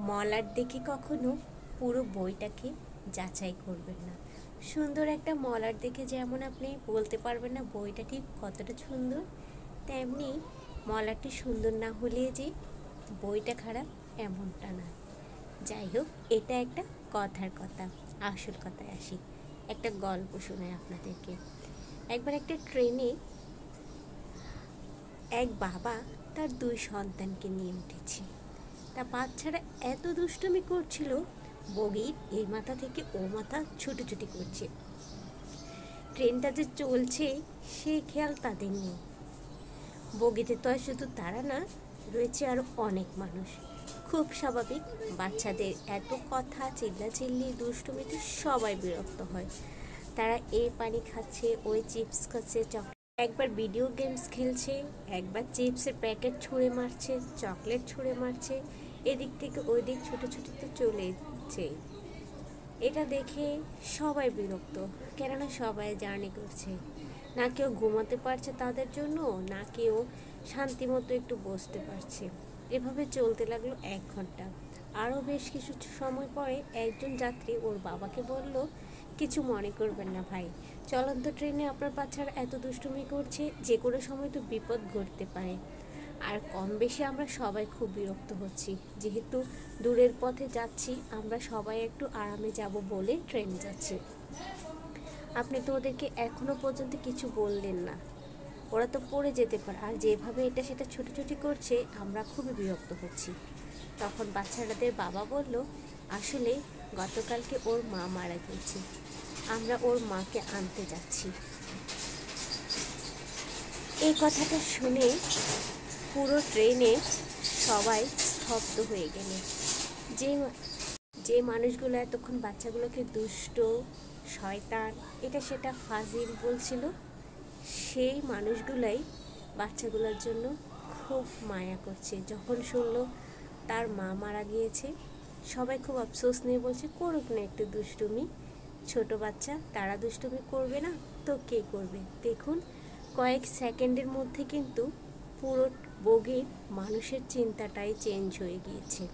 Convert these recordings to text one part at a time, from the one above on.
মলাট দেখে কখনো পুরো বইটাকে যাচাই করবেন না। সুন্দর একটা মলাট দেখে যেমন আপনি বলতে পারবেন না বইটা ঠিক কতটা সুন্দর, তেমনি মলাটটি সুন্দর না হলে যে বইটা খারাপ এমনটা না। যাই হোক, এটা একটা কথার কথা। আসল কথায় আসি, একটা গল্প শোনাই আপনাদেরকে। একবার একটা ট্রেনে এক বাবা তার 2 সন্তানকে নিয়ে উঠেছে। তা বাচ্চারা এত দুষ্টুমি করছিল, বগির এই মাথা থেকে ও মাথা ছুটোছুটি করছে। ট্রেনটা যে চলছে সেই খেয়াল তাদের নেই। বগিতে তো আর শুধু তারা না, রয়েছে আরও অনেক মানুষ। খুব স্বাভাবিক, বাচ্চাদের এত কথা, চিল্লাচিল্লি, দুষ্টুমিতে সবাই বিরক্ত হয়। তারা এই পানি খাচ্ছে, ওই চিপস খাচ্ছে, একবার ভিডিও গেমস খেলছে, একবার চিপসের প্যাকেট ছুঁড়ে মারছে, চকলেট ছুঁড়ে মারছে, এদিক থেকে ওই দিক ছুটোছুটিতে চলে যাচ্ছে। এটা দেখে সবাই বিরক্ত, কেননা সবাই জার্নি করছে। না কেউ ঘুমাতে পারছে তাদের জন্য, না কেউ শান্তি মতো একটু বসতে পারছে। এভাবে চলতে লাগলো 1 ঘন্টা। আরও বেশ কিছু সময় পরে একজন যাত্রী ওর বাবাকে বলল, কিছু মনে করবেন না ভাই, চলন্ত ট্রেনে আপনার বাচ্চারা এত দুষ্টুমি করছে, যে কোনো সময় তো বিপদ ঘটতে পারে। আর কম বেশি আমরা সবাই খুব বিরক্ত হচ্ছি, যেহেতু দূরের পথে যাচ্ছি, আমরা সবাই একটু আরামে যাব বলে ট্রেনে যাচ্ছি। আপনি তো ওদেরকে এখনো পর্যন্ত কিছু বললেন না, ওরা তো পড়ে যেতে পারে, আর যেভাবে এটা সেটা ছুটোছুটি করছে আমরা খুবই বিরক্ত হচ্ছি। তখন বাচ্চাদের বাবা বলল, আসলে গতকালকে ওর মা মারা গিয়েছে, আমরা ওর মাকে আনতে যাচ্ছি। এই কথাটা শুনে পুরো ট্রেনে সবাই স্তব্ধ হয়ে গেল। যে যে মানুষগুলো এতক্ষণ বাচ্চাগুলোকে দুষ্ট, শয়তান, এটা সেটা ফাজিল বলছিল, সেই মানুষগুলাই বাচ্চাগুলোর জন্য খুব মায়া করছে। যখন শুনলো তার মা মারা গিয়েছে, সবাই খুব আফসোস নিয়ে বলছে, করুক না একটু দুষ্টুমি, ছোট বাচ্চা, তারা দুষ্টুমি করবে না তো কে করবে। দেখুন, কয়েক সেকেন্ডের মধ্যে কিন্তু পুরো বগির মানুষের চিন্তাটাই চেঞ্জ হয়ে গিয়েছে,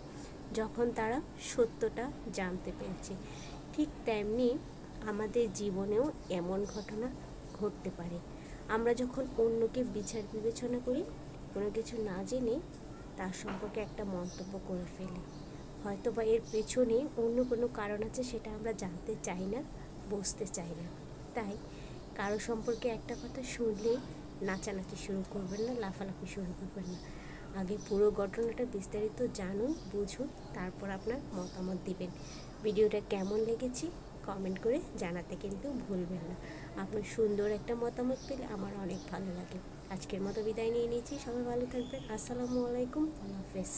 যখন তারা সত্যটা জানতে পেরেছে। ঠিক তেমনি আমাদের জীবনেও এমন ঘটনা ঘটতে পারে। আমরা যখন অন্যকে বিচার বিবেচনা করি, কোনো কিছু না জেনে তার সম্পর্কে একটা মন্তব্য করে ফেলি, হয়তো বা এর পেছনে অন্য কোনো কারণ আছে, সেটা আমরা জানতে চাই না, বুঝতে চাই না। তাই কারো সম্পর্কে একটা কথা শুনলে নাচানাচি শুরু করবেন না, লাফালাফি শুরু করবেন না। আগে পুরো ঘটনাটা বিস্তারিত জানুন, বুঝুন, তারপর আপনার মতামত দিবেন। ভিডিওটা কেমন লেগেছে কমেন্ট করে জানাতে কিন্তু ভুলবেন না। আপনার সুন্দর একটা মতামত পেলে আমার অনেক ভালো লাগে। আজকের মতো বিদায় নিয়ে নিয়েছি, সবাই ভালো থাকবেন। আসসালামু আলাইকুম, আল্লাহ হাফেজ।